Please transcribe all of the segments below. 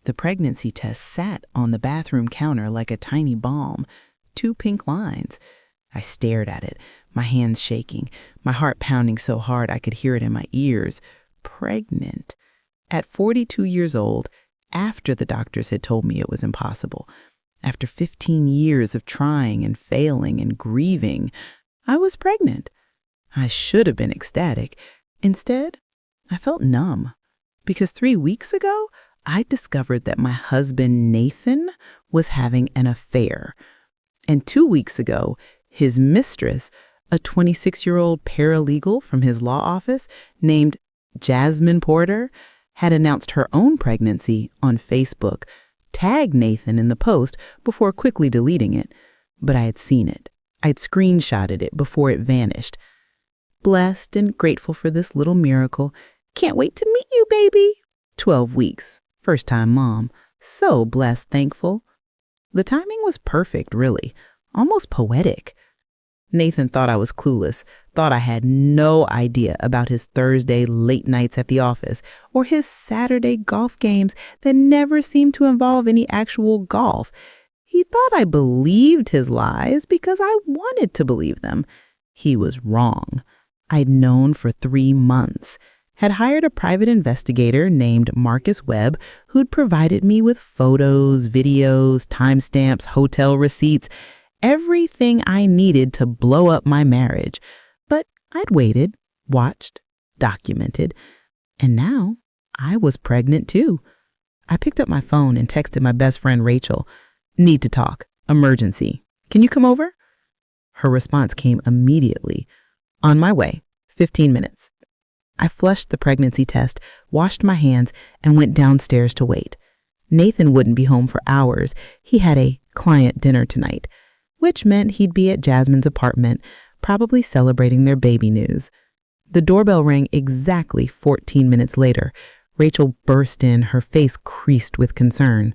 The pregnancy test sat on the bathroom counter like a tiny bomb, 2 pink lines. I stared at it, my hands shaking, my heart pounding so hard I could hear it in my ears. Pregnant. At 42 years old, after the doctors had told me it was impossible, after 15 years of trying and failing and grieving, I was pregnant. I should have been ecstatic. Instead, I felt numb. Because 3 weeks ago, I discovered that my husband, Nathan, was having an affair. And 2 weeks ago, his mistress, a 26-year-old paralegal from his law office named Jasmine Porter, had announced her own pregnancy on Facebook, tagged Nathan in the post before quickly deleting it. But I had seen it. I'd screenshotted it before it vanished. Blessed and grateful for this little miracle. Can't wait to meet you, baby. 12 weeks. First-time mom. So blessed, thankful. The timing was perfect, really. Almost poetic. Nathan thought I was clueless, thought I had no idea about his Thursday late nights at the office or his Saturday golf games that never seemed to involve any actual golf. He thought I believed his lies because I wanted to believe them. He was wrong. I'd known for 3 months, had hired a private investigator named Marcus Webb who'd provided me with photos, videos, timestamps, hotel receipts, everything I needed to blow up my marriage. But I'd waited, watched, documented, and now I was pregnant too. I picked up my phone and texted my best friend Rachel, "Need to talk. Emergency. Can you come over?" Her response came immediately. "On my way. 15 minutes." I flushed the pregnancy test, washed my hands, and went downstairs to wait. Nathan wouldn't be home for hours. He had a client dinner tonight, which meant he'd be at Jasmine's apartment, probably celebrating their baby news. The doorbell rang exactly 14 minutes later. Rachel burst in, her face creased with concern.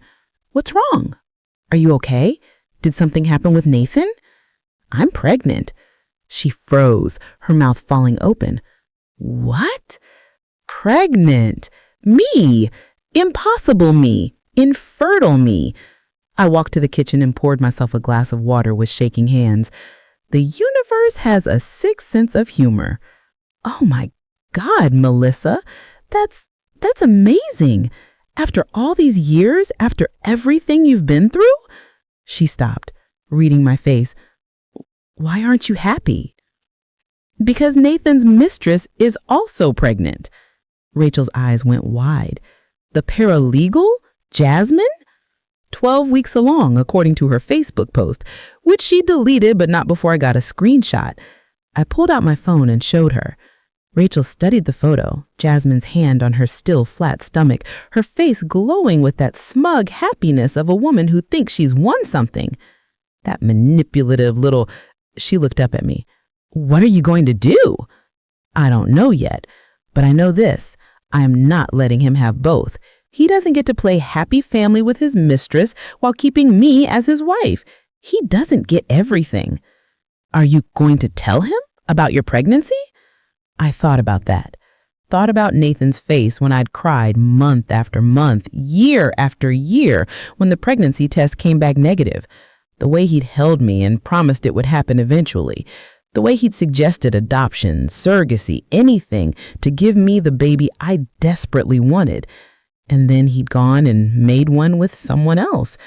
"What's wrong? Are you okay? Did something happen with Nathan?" "I'm pregnant." She froze, her mouth falling open. "What? Pregnant? Me? Impossible me? Infertile me?" I walked to the kitchen and poured myself a glass of water with shaking hands. The universe has a sixth sense of humor. "Oh my God, Melissa, that's amazing. After all these years, after everything you've been through?" She stopped, reading my face. "Why aren't you happy?" "Because Nathan's mistress is also pregnant." Rachel's eyes went wide. "The paralegal? Jasmine? 12 weeks along, according to her Facebook post, which she deleted but not before I got a screenshot." I pulled out my phone and showed her. Rachel studied the photo, Jasmine's hand on her still flat stomach, her face glowing with that smug happiness of a woman who thinks she's won something. That manipulative little... She looked up at me. "What are you going to do?" "I don't know yet, but I know this. I am not letting him have both. He doesn't get to play happy family with his mistress while keeping me as his wife. He doesn't get everything." "Are you going to tell him about your pregnancy?" I thought about that. Thought about Nathan's face when I'd cried month after month, year after year, when the pregnancy test came back negative. The way he'd held me and promised it would happen eventually. The way he'd suggested adoption, surrogacy, anything to give me the baby I desperately wanted. And then he'd gone and made one with someone else.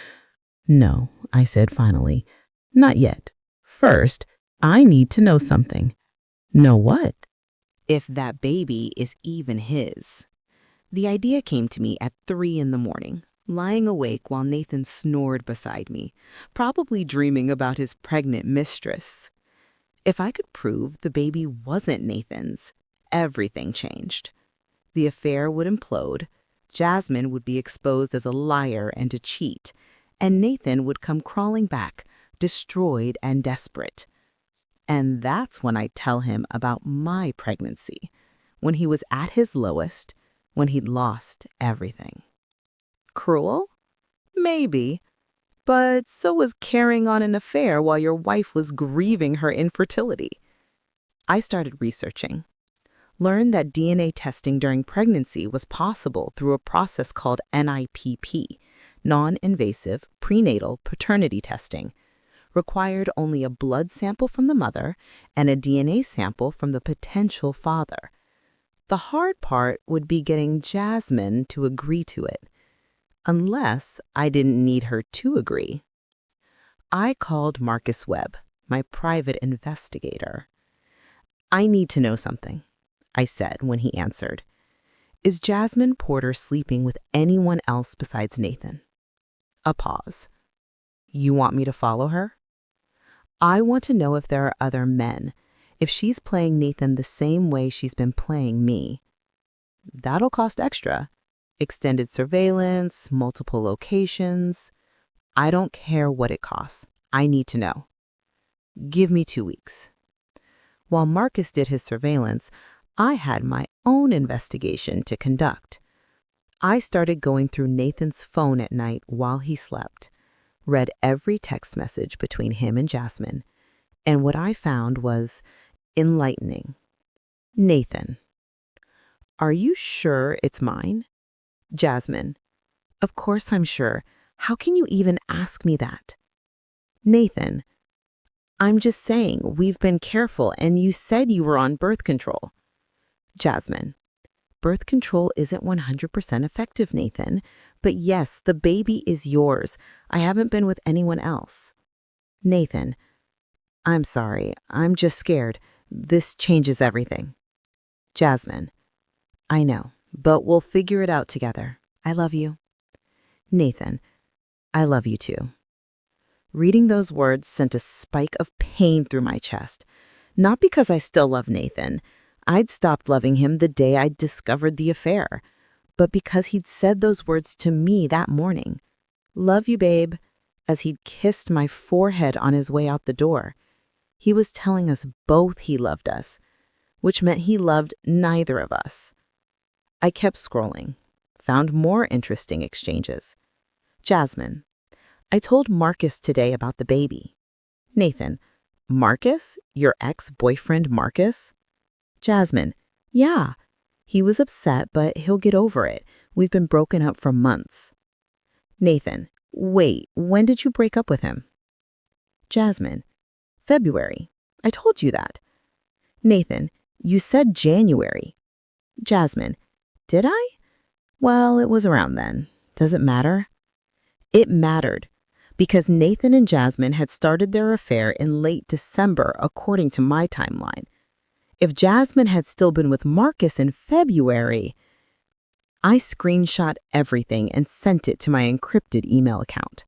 "No," I said finally. "Not yet. First, I need to know something." "Know what?" If that baby is even his. The idea came to me at 3 a.m, lying awake while Nathan snored beside me, probably dreaming about his pregnant mistress. If I could prove the baby wasn't Nathan's, everything changed. The affair would implode, Jasmine would be exposed as a liar and a cheat, and Nathan would come crawling back, destroyed and desperate. And that's when I'd tell him about my pregnancy, when he was at his lowest, when he'd lost everything. Cruel? Maybe. But so was carrying on an affair while your wife was grieving her infertility. I started researching. learned that DNA testing during pregnancy was possible through a process called NIPP, non-invasive prenatal paternity testing, required only a blood sample from the mother and a DNA sample from the potential father. The hard part would be getting Jasmine to agree to it, unless I didn't need her to agree. I called Marcus Webb, my private investigator. "I need to know something," I said when he answered. "Is Jasmine Porter sleeping with anyone else besides Nathan?" A pause. "You want me to follow her?" "I want to know if there are other men, if she's playing Nathan the same way she's been playing me." "That'll cost extra. Extended surveillance, multiple locations." "I don't care what it costs. I need to know." "Give me 2 weeks." While Marcus did his surveillance, I had my own investigation to conduct. I started going through Nathan's phone at night while he slept, read every text message between him and Jasmine, and what I found was enlightening. Nathan: "Are you sure it's mine?" Jasmine: "Of course I'm sure. How can you even ask me that?" Nathan: "I'm just saying, we've been careful and you said you were on birth control." Jasmine: "Birth control isn't 100% effective, Nathan. But yes, the baby is yours. I haven't been with anyone else." Nathan: "I'm sorry. I'm just scared. This changes everything." Jasmine: "I know, but we'll figure it out together. I love you." Nathan: "I love you too." Reading those words sent a spike of pain through my chest. Not because I still love Nathan. I'd stopped loving him the day I'd discovered the affair. But because he'd said those words to me that morning. "Love you, babe," as he'd kissed my forehead on his way out the door. He was telling us both he loved us, which meant he loved neither of us. I kept scrolling, found more interesting exchanges. Jasmine: "I told Marcus today about the baby." Nathan: "Marcus? Your ex-boyfriend Marcus?" Jasmine: "Yeah. He was upset, but he'll get over it. We've been broken up for months." Nathan: "Wait, when did you break up with him?" Jasmine: "February. I told you that." Nathan: "You said January." Jasmine: "Did I? Well, it was around then. Does it matter?" It mattered, because Nathan and Jasmine had started their affair in late December according to my timeline. If Jasmine had still been with Marcus in February, I screenshot everything and sent it to my encrypted email account.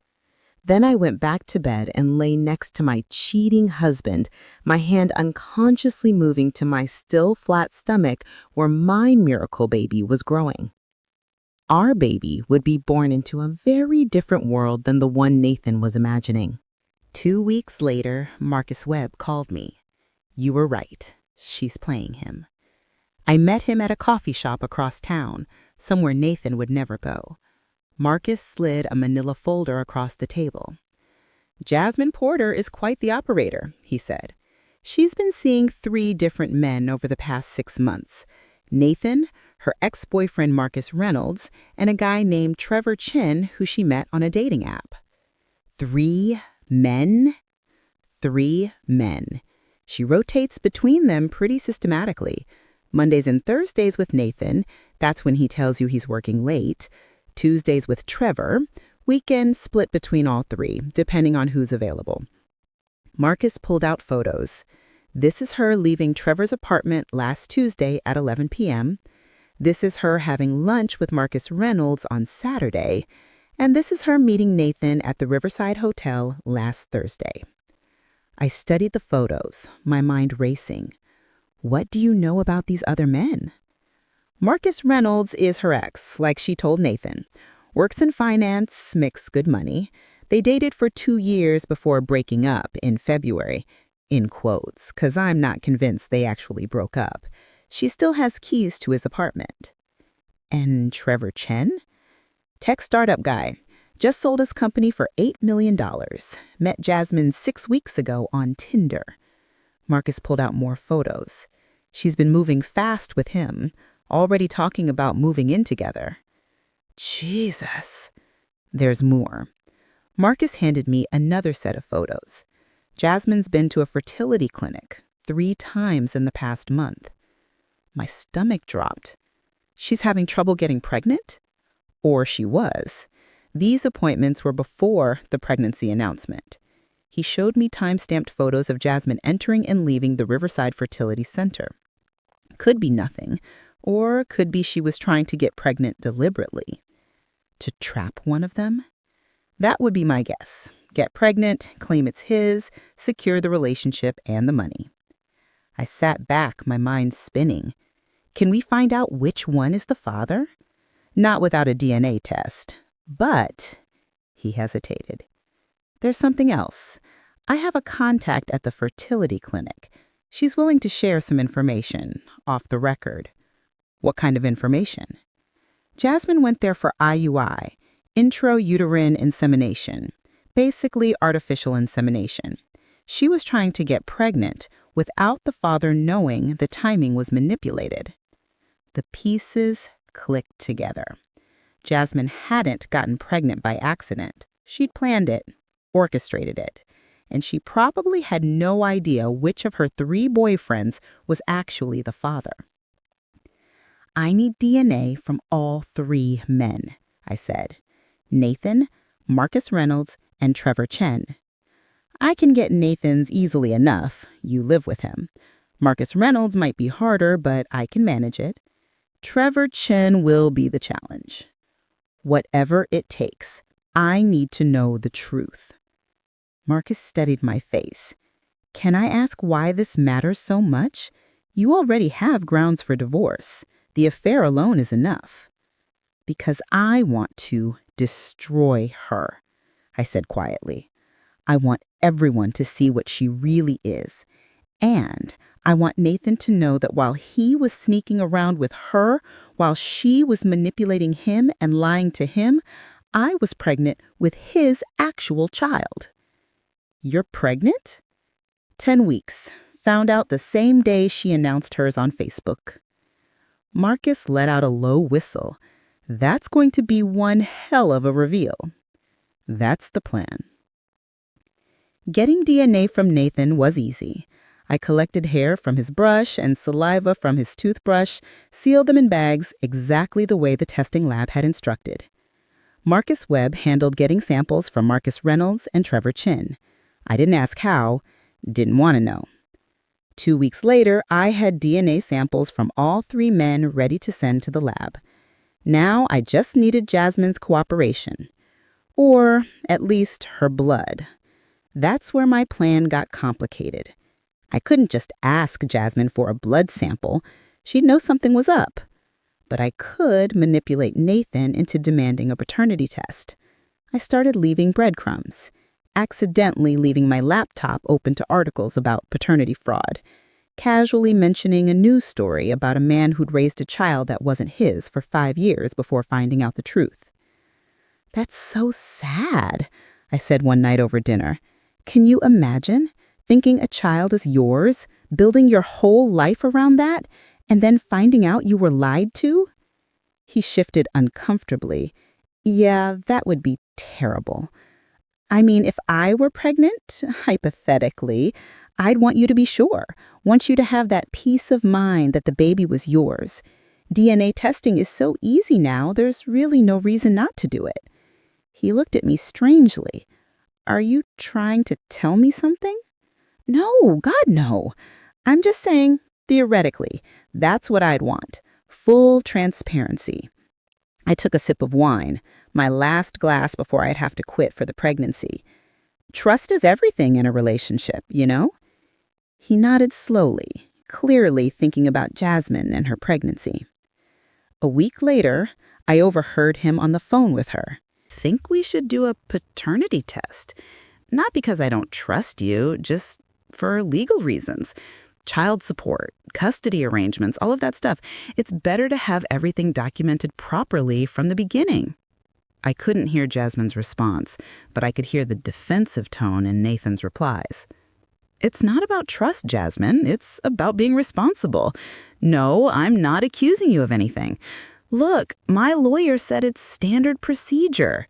Then I went back to bed and lay next to my cheating husband, my hand unconsciously moving to my still flat stomach where my miracle baby was growing. Our baby would be born into a very different world than the one Nathan was imagining. 2 weeks later, Marcus Webb called me. "You were right. She's playing him." I met him at a coffee shop across town, somewhere Nathan would never go. Marcus slid a manila folder across the table. "Jasmine Porter is quite the operator," he said. "She's been seeing 3 different men over the past 6 months. Nathan, her ex-boyfriend Marcus Reynolds, and a guy named Trevor Chin who she met on a dating app." 3 men? 3 men. She rotates between them pretty systematically. Mondays and Thursdays with Nathan, that's when he tells you he's working late. Tuesdays with Trevor, weekend split between all 3, depending on who's available. Marcus pulled out photos. This is her leaving Trevor's apartment last Tuesday at 11 p.m. This is her having lunch with Marcus Reynolds on Saturday. And this is her meeting Nathan at the Riverside Hotel last Thursday. I studied the photos, my mind racing. What do you know about these other men? Marcus Reynolds is her ex, like she told Nathan. Works in finance, makes good money. They dated for 2 years before breaking up in February. In quotes, because I'm not convinced they actually broke up. She still has keys to his apartment. And Trevor Chen? Tech startup guy. Just sold his company for $8 million. Met Jasmine 6 weeks ago on Tinder. Marcus pulled out more photos. She's been moving fast with him, already talking about moving in together. Jesus. There's more. Marcus handed me another set of photos. Jasmine's been to a fertility clinic 3 times in the past month. My stomach dropped. She's having trouble getting pregnant? Or she was. These appointments were before the pregnancy announcement. He showed me time-stamped photos of Jasmine entering and leaving the Riverside Fertility Center. Could be nothing, or could be she was trying to get pregnant deliberately. To trap one of them? That would be my guess. Get pregnant, claim it's his, secure the relationship and the money. I sat back, my mind spinning. Can we find out which one is the father? Not without a DNA test. But, he hesitated. There's something else. I have a contact at the fertility clinic. She's willing to share some information, off the record. What kind of information? Jasmine went there for IUI, intrauterine insemination, basically artificial insemination. She was trying to get pregnant without the father knowing the timing was manipulated. The pieces clicked together. Jasmine hadn't gotten pregnant by accident. She'd planned it, orchestrated it, and she probably had no idea which of her 3 boyfriends was actually the father. I need DNA from all 3 men, I said. Nathan, Marcus Reynolds, and Trevor Chen. I can get Nathan's easily enough. You live with him. Marcus Reynolds might be harder, but I can manage it. Trevor Chen will be the challenge. Whatever it takes, I need to know the truth. Marcus studied my face. Can I ask why this matters so much? You already have grounds for divorce. The affair alone is enough. Because I want to destroy her, I said quietly. I want everyone to see what she really is. And I want Nathan to know that while he was sneaking around with her, while she was manipulating him and lying to him, I was pregnant with his actual child. You're pregnant? 10 weeks. Found out the same day she announced hers on Facebook. Marcus let out a low whistle. That's going to be one hell of a reveal. That's the plan. Getting DNA from Nathan was easy. I collected hair from his brush and saliva from his toothbrush, sealed them in bags exactly the way the testing lab had instructed. Marcus Webb handled getting samples from Marcus Reynolds and Trevor Chen. I didn't ask how, didn't want to know. 2 weeks later, I had DNA samples from all 3 men ready to send to the lab. Now I just needed Jasmine's cooperation. Or at least her blood. That's where my plan got complicated. I couldn't just ask Jasmine for a blood sample. She'd know something was up. But I could manipulate Nathan into demanding a paternity test. I started leaving breadcrumbs, accidentally leaving my laptop open to articles about paternity fraud, casually mentioning a news story about a man who'd raised a child that wasn't his for 5 years before finding out the truth. That's so sad, I said one night over dinner. Can you imagine thinking a child is yours, building your whole life around that, and then finding out you were lied to? He shifted uncomfortably. Yeah, that would be terrible. I mean, if I were pregnant, hypothetically, I'd want you to be sure, want you to have that peace of mind that the baby was yours. DNA testing is so easy now, there's really no reason not to do it. He looked at me strangely. Are you trying to tell me something? No, God, no. I'm just saying, theoretically, that's what I'd want. Full transparency. I took a sip of wine, my last glass before I'd have to quit for the pregnancy. Trust is everything in a relationship, you know? He nodded slowly, clearly thinking about Jasmine and her pregnancy. A week later, I overheard him on the phone with her. Think we should do a paternity test. Not because I don't trust you, just for legal reasons. Child support, custody arrangements, all of that stuff. It's better to have everything documented properly from the beginning. I couldn't hear Jasmine's response, but I could hear the defensive tone in Nathan's replies. It's not about trust, Jasmine. It's about being responsible. No, I'm not accusing you of anything. Look, my lawyer said it's standard procedure.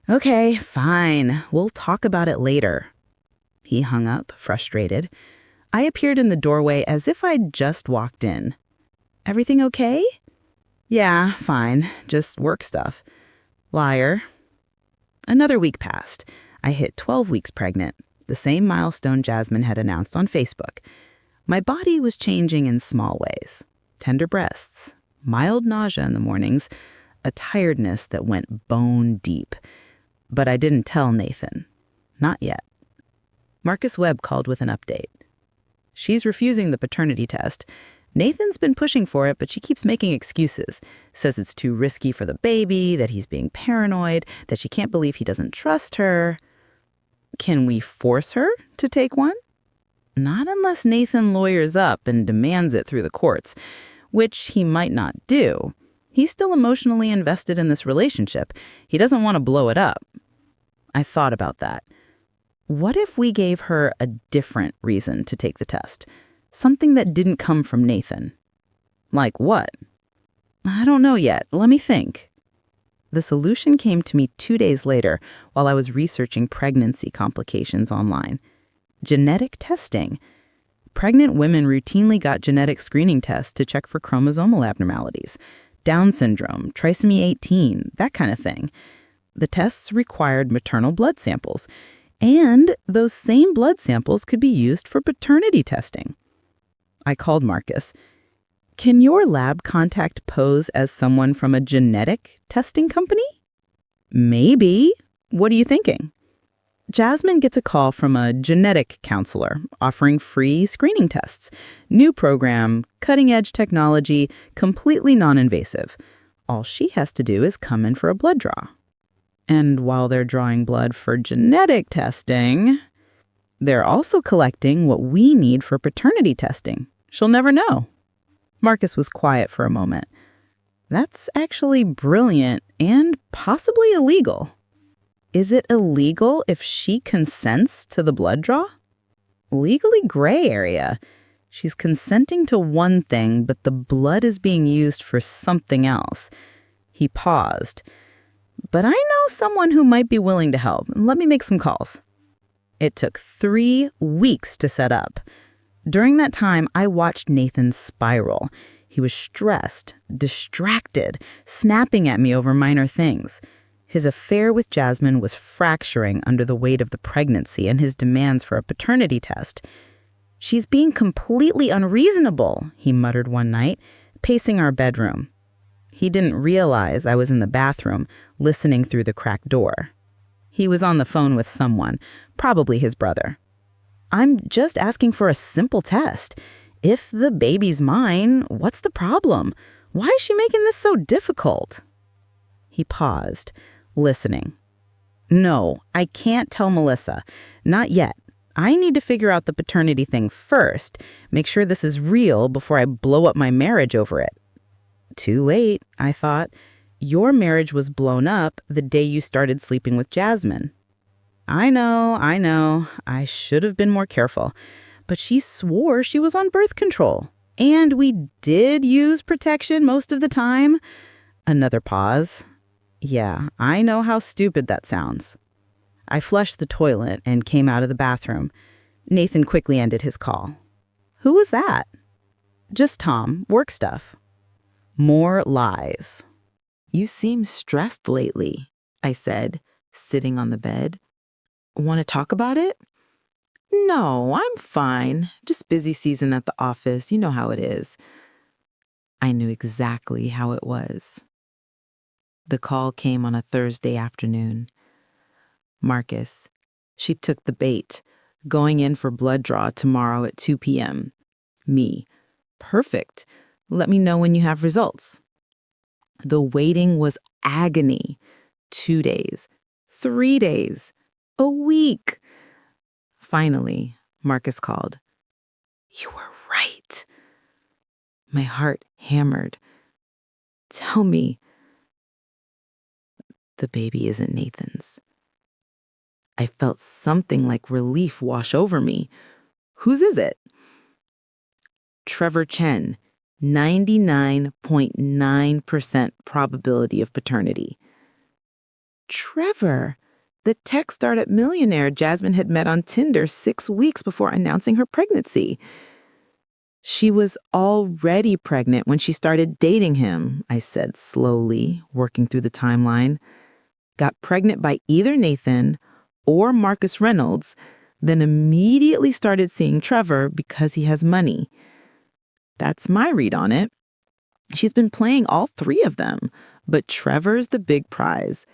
Okay, fine. We'll talk about it later. He hung up, frustrated. I appeared in the doorway as if I'd just walked in. Everything okay? Yeah, fine. Just work stuff. Liar. Another week passed. I hit 12 weeks pregnant, the same milestone Jasmine had announced on Facebook. My body was changing in small ways. Tender breasts, mild nausea in the mornings, a tiredness that went bone deep. But I didn't tell Nathan. Not yet. Marcus Webb called with an update. She's refusing the paternity test. Nathan's been pushing for it, but she keeps making excuses. Says it's too risky for the baby, that he's being paranoid, that she can't believe he doesn't trust her. Can we force her to take one? Not unless Nathan lawyers up and demands it through the courts, which he might not do. He's still emotionally invested in this relationship. He doesn't want to blow it up. I thought about that. What if we gave her a different reason to take the test? Something that didn't come from Nathan. Like what? I don't know yet. Let me think. The solution came to me 2 days later while I was researching pregnancy complications online. Genetic testing. Pregnant women routinely got genetic screening tests to check for chromosomal abnormalities. Down syndrome, trisomy 18, that kind of thing. The tests required maternal blood samples, and those same blood samples could be used for paternity testing. I called Marcus. Can your lab contact pose as someone from a genetic testing company? Maybe. What are you thinking? Jasmine gets a call from a genetic counselor offering free screening tests. New program, cutting-edge technology, completely non-invasive. All she has to do is come in for a blood draw. And while they're drawing blood for genetic testing, they're also collecting what we need for paternity testing. She'll never know. Marcus was quiet for a moment. That's actually brilliant and possibly illegal. Is it illegal if she consents to the blood draw? Legally gray area. She's consenting to one thing, but the blood is being used for something else. He paused. But I know someone who might be willing to help. Let me make some calls. It took 3 weeks to set up. During that time, I watched Nathan spiral. He was stressed, distracted, snapping at me over minor things. His affair with Jasmine was fracturing under the weight of the pregnancy and his demands for a paternity test. She's being completely unreasonable, he muttered one night, pacing our bedroom. He didn't realize I was in the bathroom, listening through the cracked door. He was on the phone with someone, probably his brother. I'm just asking for a simple test. If the baby's mine, what's the problem? Why is she making this so difficult? He paused, listening. No, I can't tell Melissa. Not yet. I need to figure out the paternity thing first, make sure this is real before I blow up my marriage over it. Too late, I thought. Your marriage was blown up the day you started sleeping with Jasmine. I know. I should have been more careful. But she swore she was on birth control. And we did use protection most of the time. Another pause. Yeah, I know how stupid that sounds. I flushed the toilet and came out of the bathroom. Nathan quickly ended his call. Who was that? Just Tom, work stuff. More lies. You seem stressed lately, I said, sitting on the bed. Want to talk about it? No, I'm fine. Just busy season at the office. You know how it is. I knew exactly how it was. The call came on a Thursday afternoon. Marcus. She took the bait. Going in for blood draw tomorrow at 2 p.m. Me. Perfect. Let me know when you have results. The waiting was agony. 2 days. 3 days. A week. Finally, Marcus called. You were right. My heart hammered. Tell me. The baby isn't Nathan's. I felt something like relief wash over me. Whose is it? Trevor Chen, 99.9% probability of paternity. Trevor, the tech startup millionaire Jasmine had met on Tinder 6 weeks before announcing her pregnancy. She was already pregnant when she started dating him, I said slowly, working through the timeline. Got pregnant by either Nathan or Marcus Reynolds, then immediately started seeing Trevor because he has money. That's my read on it. She's been playing all 3 of them, but Trevor's the big prize.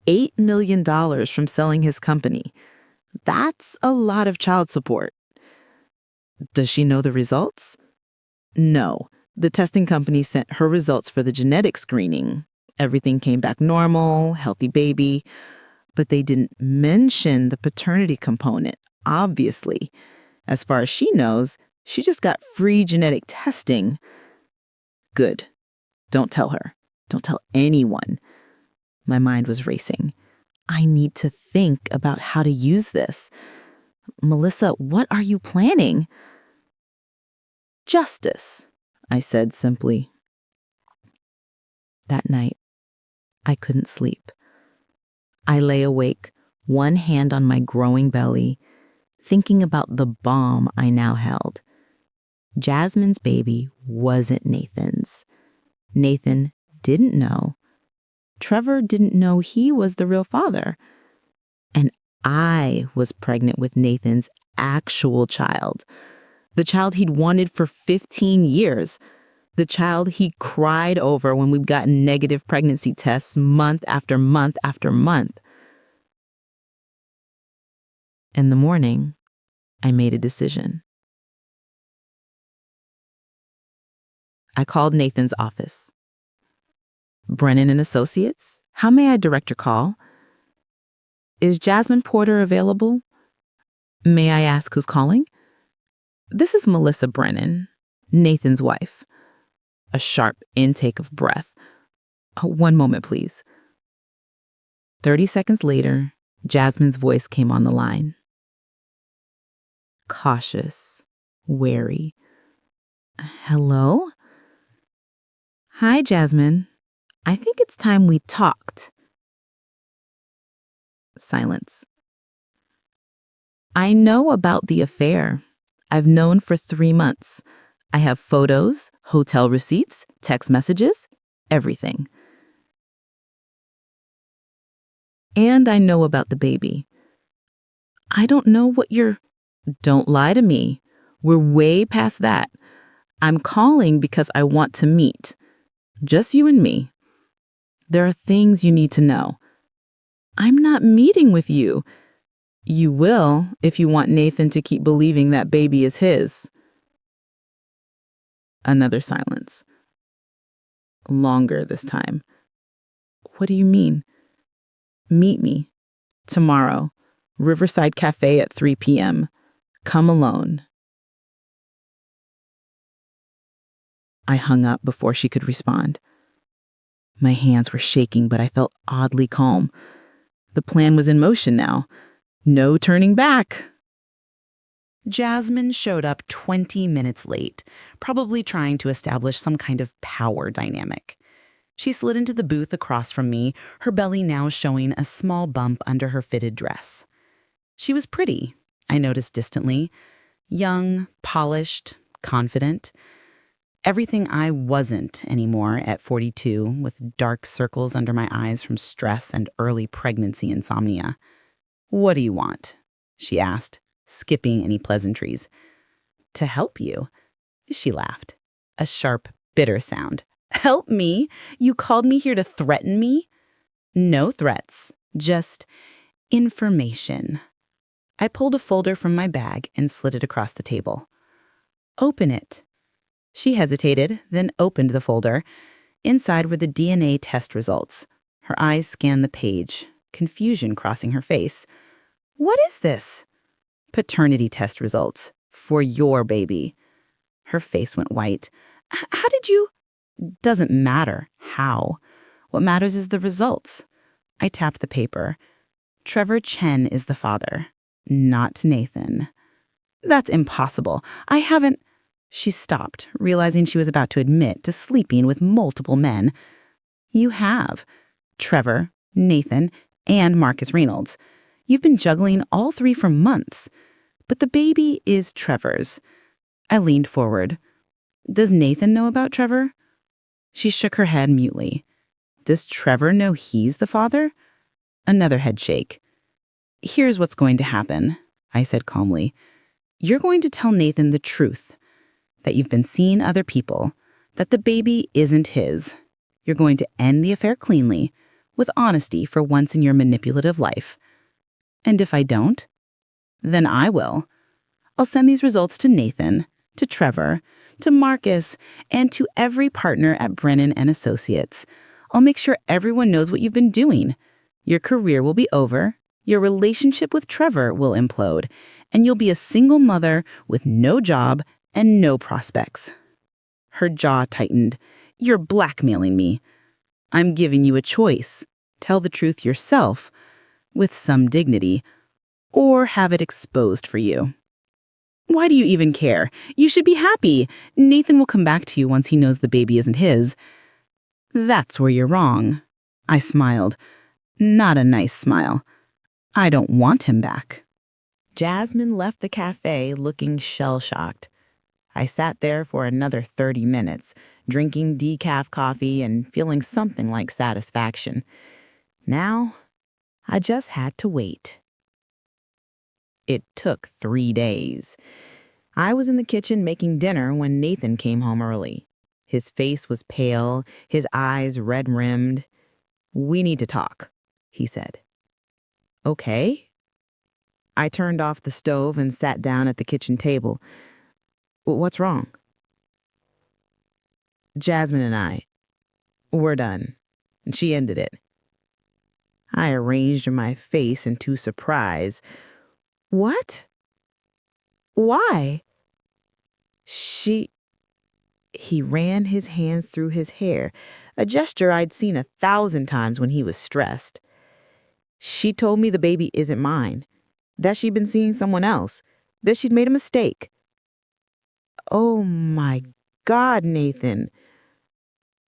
$8 million from selling his company. That's a lot of child support. Does she know the results? No. The testing company sent her results for the genetic screening. Everything came back normal, healthy baby. But they didn't mention the paternity component, obviously. As far as she knows, she just got free genetic testing. Good. Don't tell her. Don't tell anyone. My mind was racing. I need to think about how to use this. Melissa, what are you planning? Justice, I said simply. That night, I couldn't sleep. I lay awake, one hand on my growing belly, thinking about the bomb I now held. Jasmine's baby wasn't Nathan's. Nathan didn't know. Trevor didn't know he was the real father. And I was pregnant with Nathan's actual child. The child he'd wanted for 15 years. The child he cried over when we'd gotten negative pregnancy tests month after month after month. In the morning, I made a decision. I called Nathan's office. Brennan and Associates, how may I direct your call? Is Jasmine Porter available? May I ask who's calling? This is Melissa Brennan, Nathan's wife. A sharp intake of breath. One moment, please. 30 seconds later, Jasmine's voice came on the line. Cautious, wary. Hello? Hi, Jasmine. I think it's time we talked. Silence. I know about the affair. I've known for 3 months. I have photos, hotel receipts, text messages, everything. And I know about the baby. I don't know what you're... Don't lie to me. We're way past that. I'm calling because I want to meet. Just you and me. There are things you need to know. I'm not meeting with you. You will if you want Nathan to keep believing that baby is his. Another silence. Longer this time. What do you mean? Meet me. Tomorrow. Riverside Cafe at 3 p.m. Come alone. I hung up before she could respond. My hands were shaking, but I felt oddly calm. The plan was in motion now. No turning back. Jasmine showed up 20 minutes late, probably trying to establish some kind of power dynamic. She slid into the booth across from me, her belly now showing a small bump under her fitted dress. She was pretty, I noticed distantly. Young, polished, confident. Everything I wasn't anymore at 42, with dark circles under my eyes from stress and early pregnancy insomnia. "What do you want?" she asked, skipping any pleasantries. "To help you," she laughed. A sharp, bitter sound. "Help me? You called me here to threaten me?" "No threats, just information." I pulled a folder from my bag and slid it across the table. "Open it." She hesitated, then opened the folder. Inside were the DNA test results. Her eyes scanned the page, confusion crossing her face. "What is this?" "Paternity test results. For your baby." Her face went white. "How did you—" "Doesn't matter how. What matters is the results." I tapped the paper. Trevor Chen is the father, not Nathan. That's impossible. I haven't. She stopped, realizing she was about to admit to sleeping with multiple men. You have. Trevor, Nathan, and Marcus Reynolds. You've been juggling all three for months. But the baby is Trevor's. I leaned forward. Does Nathan know about Trevor? She shook her head mutely. Does Trevor know he's the father? Another head shake. Here's what's going to happen, I said calmly. You're going to tell Nathan the truth, that you've been seeing other people, that the baby isn't his. You're going to end the affair cleanly, with honesty for once in your manipulative life. And if I don't, then I will. I'll send these results to Nathan, to Trevor, to Marcus, and to every partner at Brennan and Associates. I'll make sure everyone knows what you've been doing. Your career will be over, your relationship with Trevor will implode, and you'll be a single mother with no job and no prospects. Her jaw tightened. You're blackmailing me. I'm giving you a choice. Tell the truth yourself, with some dignity, or have it exposed for you. Why do you even care? You should be happy. Nathan will come back to you once he knows the baby isn't his. That's where you're wrong. I smiled. Not a nice smile. I don't want him back. Jasmine left the cafe looking shell-shocked. I sat there for another 30 minutes, drinking decaf coffee and feeling something like satisfaction. Now, I just had to wait. It took 3 days. I was in the kitchen making dinner when Nathan came home early. His face was pale, his eyes red-rimmed. We need to talk, he said. Okay. I turned off the stove and sat down at the kitchen table. What's wrong? Jasmine and we're done. And she ended it. I arranged my face into surprise. What? Why? He ran his hands through his hair, a gesture I'd seen 1,000 times when he was stressed. She told me the baby isn't mine, that she'd been seeing someone else, that she'd made a mistake. Oh my God, Nathan.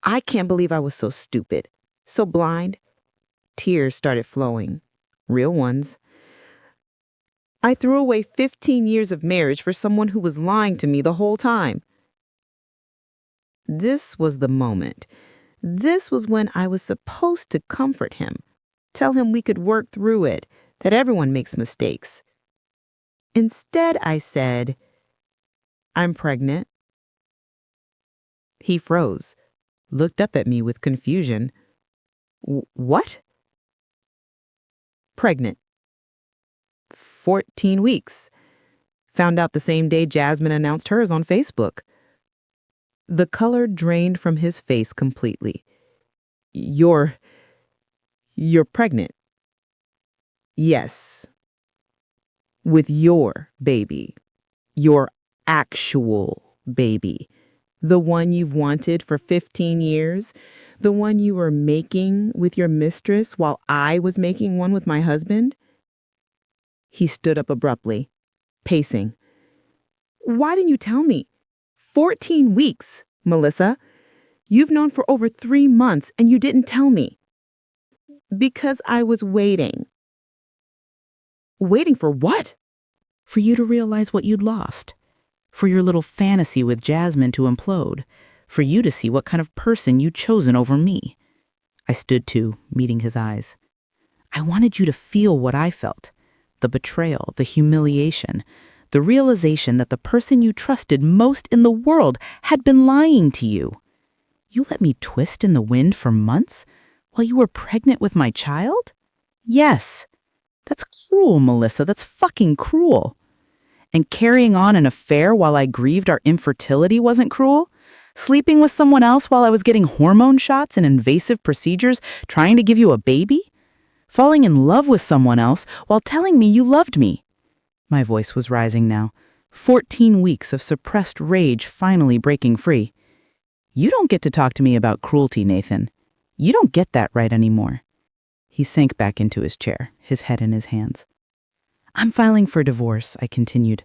I can't believe I was so stupid, so blind. Tears started flowing, real ones. I threw away 15 years of marriage for someone who was lying to me the whole time. This was the moment. This was when I was supposed to comfort him, tell him we could work through it, that everyone makes mistakes. Instead, I said, I'm pregnant. He froze, looked up at me with confusion. What? Pregnant. 14 weeks. Found out the same day Jasmine announced hers on Facebook. The color drained from his face completely. You're pregnant. Yes. With your baby. Your actual baby. The one you've wanted for 15 years. The one you were making with your mistress while I was making one with my husband. He stood up abruptly, pacing. Why didn't you tell me? 14 weeks, Melissa. You've known for over 3 months and you didn't tell me. Because I was waiting. Waiting for what? For you to realize what you'd lost. For your little fantasy with Jasmine to implode. For you to see what kind of person you'd chosen over me. I stood too, meeting his eyes. I wanted you to feel what I felt. The betrayal, the humiliation, the realization that the person you trusted most in the world had been lying to you. You let me twist in the wind for months while you were pregnant with my child? Yes. That's cruel, Melissa. That's fucking cruel. And carrying on an affair while I grieved our infertility wasn't cruel? Sleeping with someone else while I was getting hormone shots and invasive procedures trying to give you a baby? Falling in love with someone else while telling me you loved me? My voice was rising now. 14 weeks of suppressed rage finally breaking free. You don't get to talk to me about cruelty, Nathan. You don't get that right anymore. He sank back into his chair, his head in his hands. I'm filing for divorce, I continued.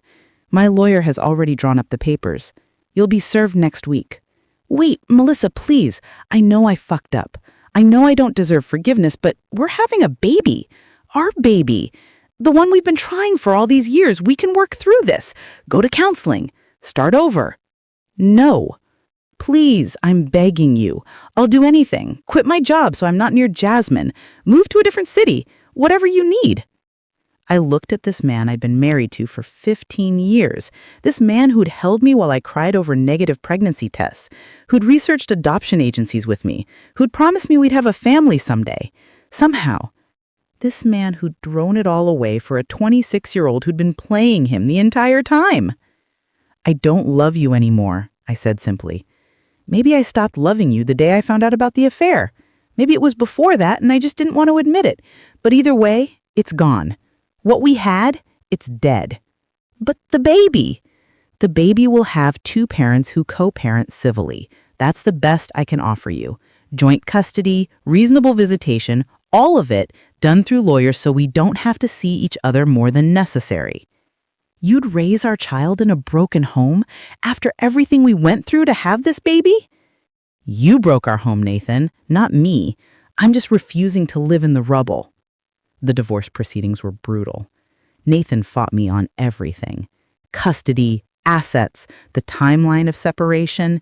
My lawyer has already drawn up the papers. You'll be served next week. Wait, Melissa, please. I know I fucked up. I know I don't deserve forgiveness, but we're having a baby. Our baby. The one we've been trying for all these years. We can work through this. Go to counseling. Start over. No. Please, I'm begging you. I'll do anything. Quit my job so I'm not near Jasmine. Move to a different city. Whatever you need. I looked at this man I'd been married to for 15 years, this man who'd held me while I cried over negative pregnancy tests, who'd researched adoption agencies with me, who'd promised me we'd have a family someday. Somehow, this man who'd thrown it all away for a 26-year-old who'd been playing him the entire time. I don't love you anymore, I said simply. Maybe I stopped loving you the day I found out about the affair. Maybe it was before that and I just didn't want to admit it. But either way, it's gone. What we had, it's dead. But the baby will have two parents who co-parent civilly. That's the best I can offer you. Joint custody, reasonable visitation, all of it done through lawyers so we don't have to see each other more than necessary. You'd raise our child in a broken home after everything we went through to have this baby? You broke our home, Nathan, not me. I'm just refusing to live in the rubble. The divorce proceedings were brutal. Nathan fought me on everything. Custody, assets, the timeline of separation.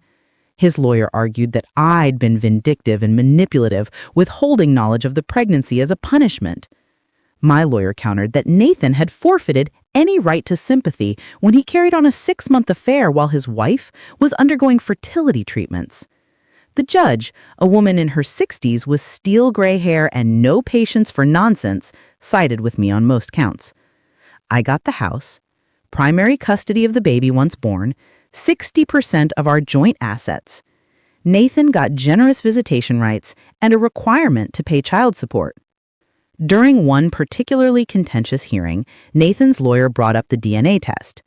His lawyer argued that I'd been vindictive and manipulative, withholding knowledge of the pregnancy as a punishment. My lawyer countered that Nathan had forfeited any right to sympathy when he carried on a 6-month affair while his wife was undergoing fertility treatments. The judge, a woman in her 60s with steel gray hair and no patience for nonsense, sided with me on most counts. I got the house, primary custody of the baby once born, 60% of our joint assets. Nathan got generous visitation rights and a requirement to pay child support. During one particularly contentious hearing, Nathan's lawyer brought up the DNA test.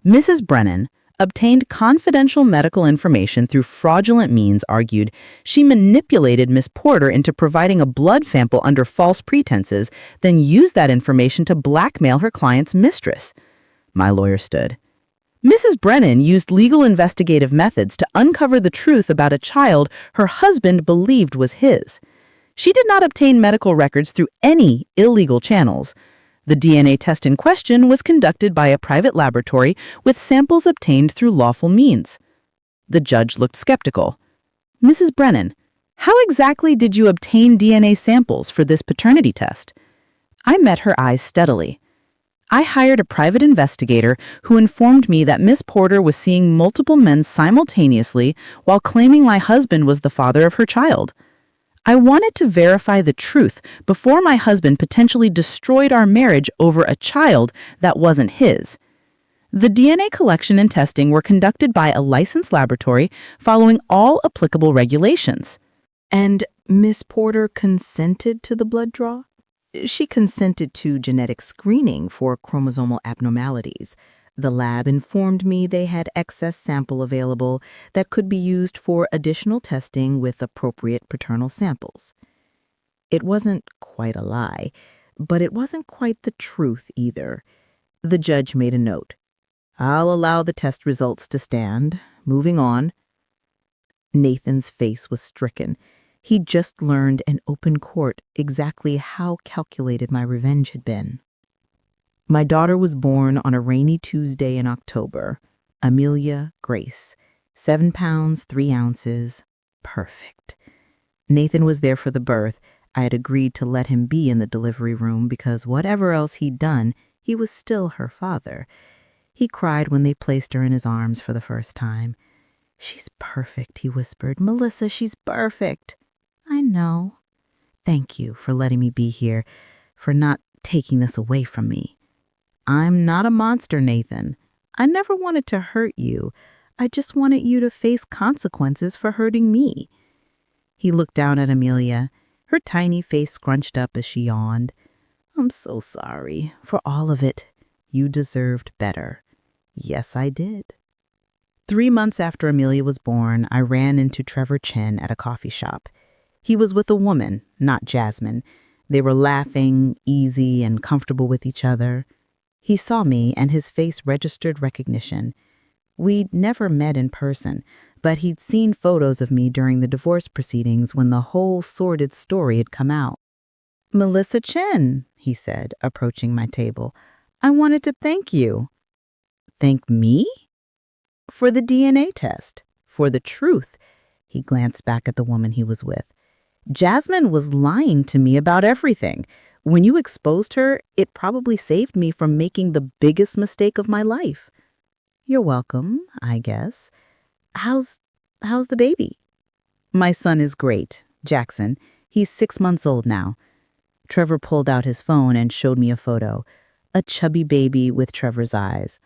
Mrs. Brennan, obtained confidential medical information through fraudulent means, argued she manipulated Miss Porter into providing a blood sample under false pretenses, then used that information to blackmail her client's mistress. My lawyer stood. Mrs. Brennan used legal investigative methods to uncover the truth about a child her husband believed was his. She did not obtain medical records through any illegal channels. The DNA test in question was conducted by a private laboratory with samples obtained through lawful means. The judge looked skeptical. Mrs. Brennan, how exactly did you obtain DNA samples for this paternity test? I met her eyes steadily. I hired a private investigator who informed me that Miss Porter was seeing multiple men simultaneously while claiming my husband was the father of her child. I wanted to verify the truth before my husband potentially destroyed our marriage over a child that wasn't his. The DNA collection and testing were conducted by a licensed laboratory following all applicable regulations. And Miss Porter consented to the blood draw? She consented to genetic screening for chromosomal abnormalities. The lab informed me they had excess sample available that could be used for additional testing with appropriate paternal samples. It wasn't quite a lie, but it wasn't quite the truth either. The judge made a note. I'll allow the test results to stand. Moving on. Nathan's face was stricken. He'd just learned in open court exactly how calculated my revenge had been. My daughter was born on a rainy Tuesday in October. Amelia Grace, 7 pounds, 3 ounces. Perfect. Nathan was there for the birth. I had agreed to let him be in the delivery room because whatever else he'd done, he was still her father. He cried when they placed her in his arms for the first time. She's perfect, he whispered. Melissa, she's perfect. I know. Thank you for letting me be here, for not taking this away from me. I'm not a monster, Nathan. I never wanted to hurt you. I just wanted you to face consequences for hurting me. He looked down at Amelia, her tiny face scrunched up as she yawned. I'm so sorry for all of it. You deserved better. Yes, I did. 3 months after Amelia was born, I ran into Trevor Chen at a coffee shop. He was with a woman, not Jasmine. They were laughing, easy, and comfortable with each other. He saw me and his face registered recognition. We'd never met in person, but he'd seen photos of me during the divorce proceedings when the whole sordid story had come out. "Melissa Chen," he said, approaching my table. "I wanted to thank you." "Thank me?" "For the DNA test, for the truth." He glanced back at the woman he was with. "Jasmine was lying to me about everything. When you exposed her, it probably saved me from making the biggest mistake of my life." "You're welcome, I guess. How's the baby?" "My son is great, Jackson. He's 6 months old now." Trevor pulled out his phone and showed me a photo. A chubby baby with Trevor's eyes.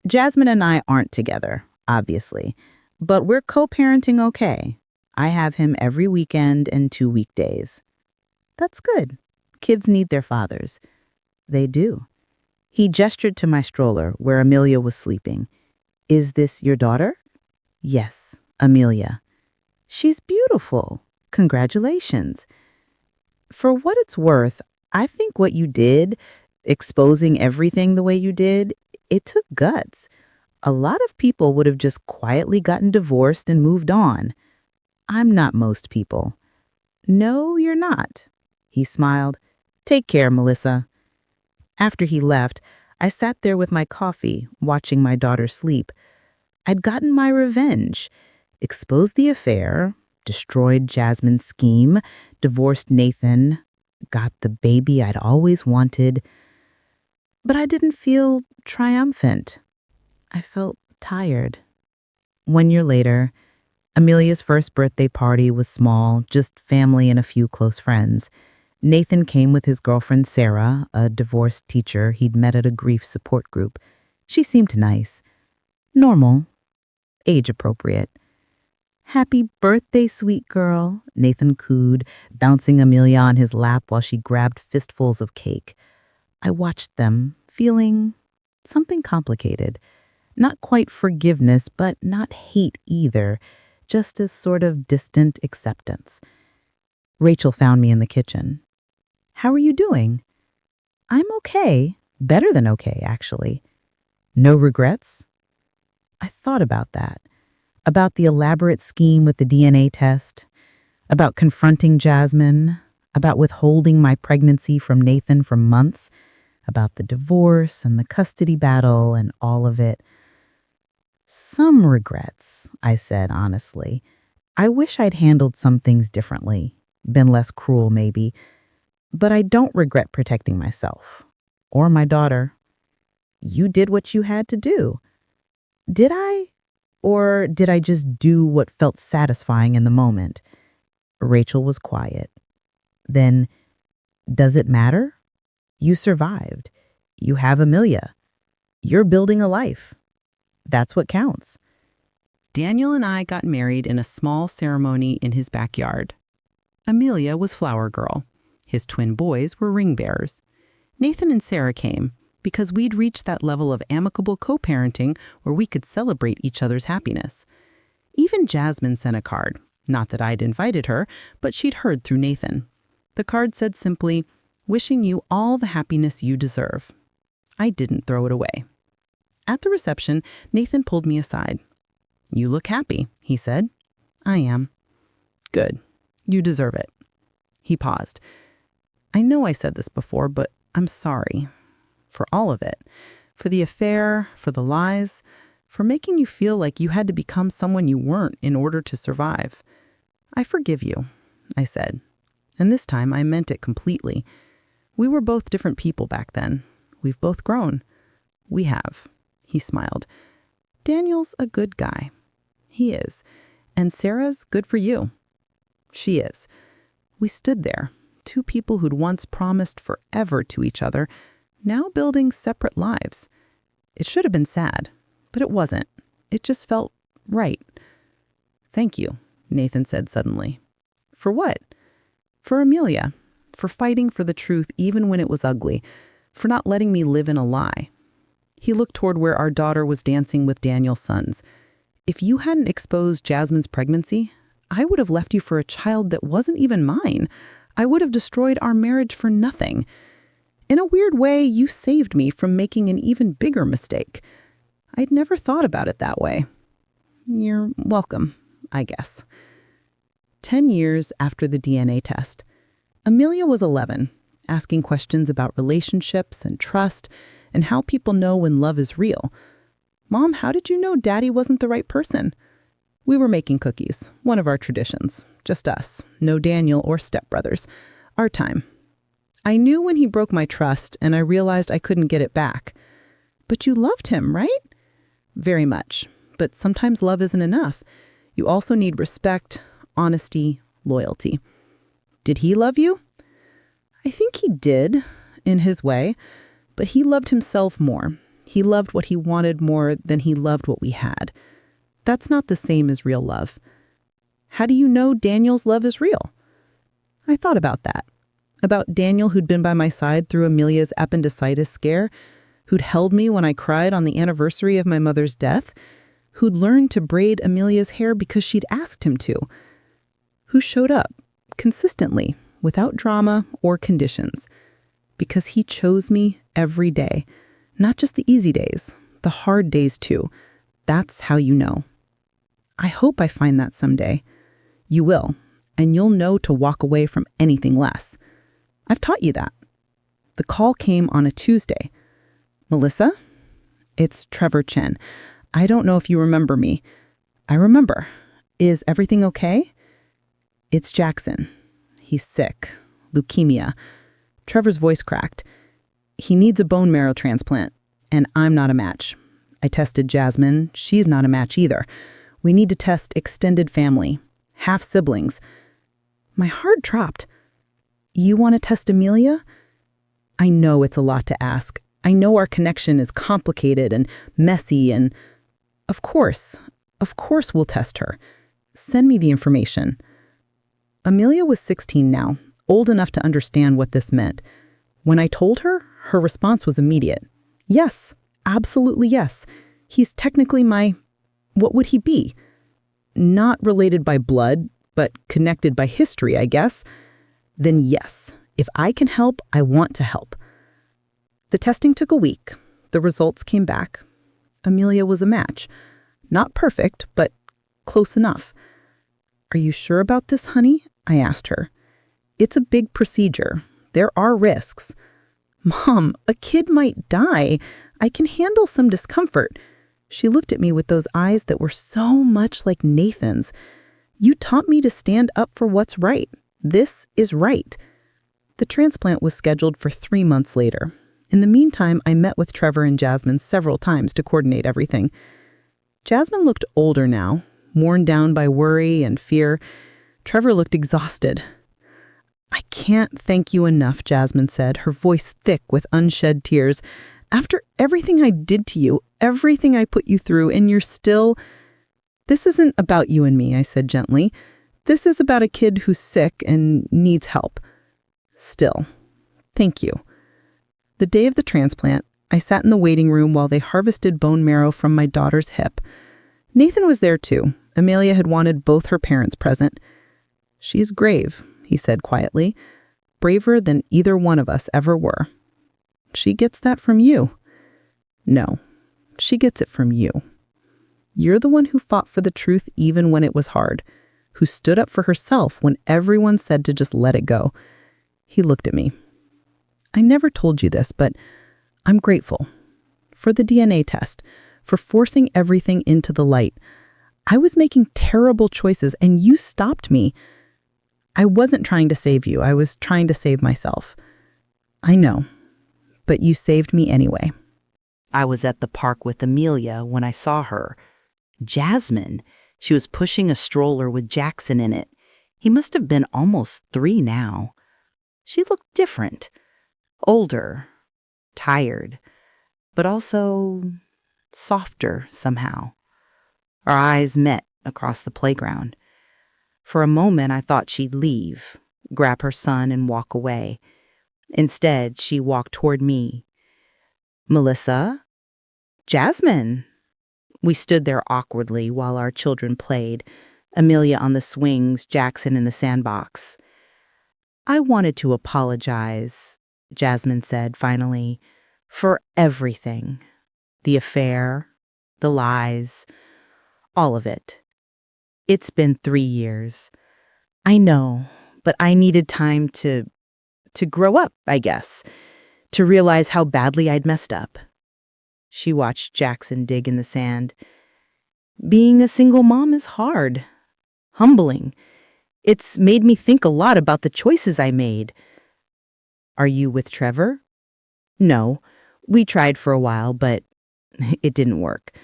"Jasmine and I aren't together, obviously, but we're co-parenting okay. I have him every weekend and 2 weekdays." "That's good. Kids need their fathers." "They do." He gestured to my stroller where Amelia was sleeping. "Is this your daughter?" "Yes, Amelia." "She's beautiful. Congratulations." For what it's worth, I think what you did, exposing everything the way you did, it took guts. A lot of people would have just quietly gotten divorced and moved on. I'm not most people. "No, you're not." He smiled. "Take care, Melissa." After he left, I sat there with my coffee, watching my daughter sleep. I'd gotten my revenge, exposed the affair, destroyed Jasmine's scheme, divorced Nathan, got the baby I'd always wanted. But I didn't feel triumphant. I felt tired. 1 year later, Amelia's first birthday party was small, just family and a few close friends. Nathan came with his girlfriend Sarah, a divorced teacher he'd met at a grief support group. She seemed nice. Normal. Age appropriate. "Happy birthday, sweet girl," Nathan cooed, bouncing Amelia on his lap while she grabbed fistfuls of cake. I watched them, feeling something complicated. Not quite forgiveness, but not hate either, just a sort of distant acceptance. Rachel found me in the kitchen. "How are you doing?" "I'm okay. Better than okay, actually." "No regrets?" I thought about that. About the elaborate scheme with the DNA test, about confronting Jasmine, about withholding my pregnancy from Nathan for months, about the divorce and the custody battle and all of it. "Some regrets," I said honestly. "I wish I'd handled some things differently, been less cruel maybe, but I don't regret protecting myself or my daughter." "You did what you had to do." "Did I? Or did I just do what felt satisfying in the moment?" Rachel was quiet. "Then, does it matter? You survived. You have Amelia. You're building a life. That's what counts." Daniel and I got married in a small ceremony in his backyard. Amelia was flower girl. His twin boys were ring bearers. Nathan and Sarah came because we'd reached that level of amicable co-parenting where we could celebrate each other's happiness. Even Jasmine sent a card. Not that I'd invited her, but she'd heard through Nathan. The card said simply, "Wishing you all the happiness you deserve." I didn't throw it away. At the reception, Nathan pulled me aside. "You look happy," he said. "I am." "Good. You deserve it." He paused. "I know I said this before, but I'm sorry. For all of it. For the affair, for the lies, for making you feel like you had to become someone you weren't in order to survive. I forgive you," I said. And this time I meant it completely. We were both different people back then. We've both grown. We have. He smiled. "Daniel's a good guy." He is. "And Sarah's good for you." She is. We stood there, two people who'd once promised forever to each other, now building separate lives. It should have been sad, but it wasn't. It just felt right. "Thank you," Nathan said suddenly. "For what?" "For Amelia. For fighting for the truth even when it was ugly. For not letting me live in a lie." He looked toward where our daughter was dancing with Daniel's sons. "If you hadn't exposed Jasmine's pregnancy, I would have left you for a child that wasn't even mine. I would have destroyed our marriage for nothing. In a weird way, you saved me from making an even bigger mistake. I'd never thought about it that way. You're welcome, I guess. 10 years after the DNA test, Amelia was 11, asking questions about relationships and trust and how people know when love is real. Mom, how did you know Daddy wasn't the right person? We were making cookies, one of our traditions. Just us, no Daniel or stepbrothers. Our time. I knew when he broke my trust, and I realized I couldn't get it back. But you loved him, right? Very much. But sometimes love isn't enough. You also need respect, honesty, loyalty. Did he love you? I think he did, in his way, but he loved himself more. He loved what he wanted more than he loved what we had. That's not the same as real love. How do you know Daniel's love is real? I thought about that. About Daniel, who'd been by my side through Amelia's appendicitis scare, who'd held me when I cried on the anniversary of my mother's death, who'd learned to braid Amelia's hair because she'd asked him to, who showed up consistently, without drama or conditions, because he chose me every day, not just the easy days, the hard days too. That's how you know. I hope I find that someday. You will, and you'll know to walk away from anything less. I've taught you that. The call came on a Tuesday. Melissa? It's Trevor Chen. I don't know if you remember me. I remember. Is everything okay? It's Jackson. He's sick. Leukemia. Trevor's voice cracked. He needs a bone marrow transplant, and I'm not a match. I tested Jasmine. She's not a match either. We need to test extended family, half siblings. My heart dropped. You want to test Amelia? I know it's a lot to ask. I know our connection is complicated and messy and... Of course we'll test her. Send me the information. Amelia was 16 now, old enough to understand what this meant. When I told her, her response was immediate. Yes, absolutely yes. He's technically my... What would he be? Not related by blood, but connected by history, I guess. Then yes, if I can help, I want to help. The testing took a week. The results came back. Amelia was a match. Not perfect, but close enough. Are you sure about this, honey? I asked her. It's a big procedure. There are risks. Mom, a kid might die. I can handle some discomfort. She looked at me with those eyes that were so much like Nathan's. You taught me to stand up for what's right. This is right. The transplant was scheduled for 3 months later. In the meantime, I met with Trevor and Jasmine several times to coordinate everything. Jasmine looked older now, worn down by worry and fear. Trevor looked exhausted. I can't thank you enough, Jasmine said, her voice thick with unshed tears. After everything I did to you, everything I put you through, and you're still... This isn't about you and me, I said gently. This is about a kid who's sick and needs help. Still, thank you. The day of the transplant, I sat in the waiting room while they harvested bone marrow from my daughter's hip. Nathan was there too. Amelia had wanted both her parents present. She's grave, he said quietly, braver than either one of us ever were. She gets that from you. No, she gets it from you. You're the one who fought for the truth even when it was hard, who stood up for herself when everyone said to just let it go. He looked at me. I never told you this, but I'm grateful for the DNA test, for forcing everything into the light. I was making terrible choices, and you stopped me. I wasn't trying to save you. I was trying to save myself. I know, but you saved me anyway. I was at the park with Amelia when I saw her. Jasmine. She was pushing a stroller with Jackson in it. He must have been almost 3 now. She looked different. Older. Tired. But also softer somehow. Our eyes met across the playground. For a moment, I thought she'd leave, grab her son and walk away. Instead, she walked toward me. Melissa? Jasmine? We stood there awkwardly while our children played, Amelia on the swings, Jackson in the sandbox. I wanted to apologize. Jasmine said finally. For everything. The affair, the lies, all of it. It's been 3 years. I know, but I needed time to grow up, I guess, to realize how badly I'd messed up. She watched Jackson dig in the sand. Being a single mom is hard, humbling. It's made me think a lot about the choices I made. Are you with Trevor? No. We tried for a while, but it didn't work.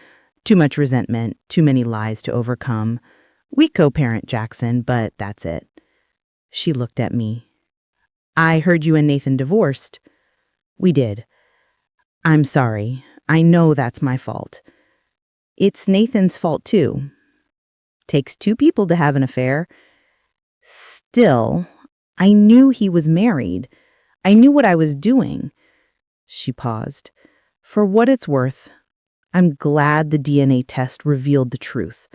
Too much resentment, too many lies to overcome. We co-parent Jackson, but that's it. She looked at me. I heard you and Nathan divorced. We did. I'm sorry. I know that's my fault. It's Nathan's fault, too. Takes 2 people to have an affair. Still, I knew he was married. I knew what I was doing. She paused. For what it's worth, I'm glad the DNA test revealed the truth.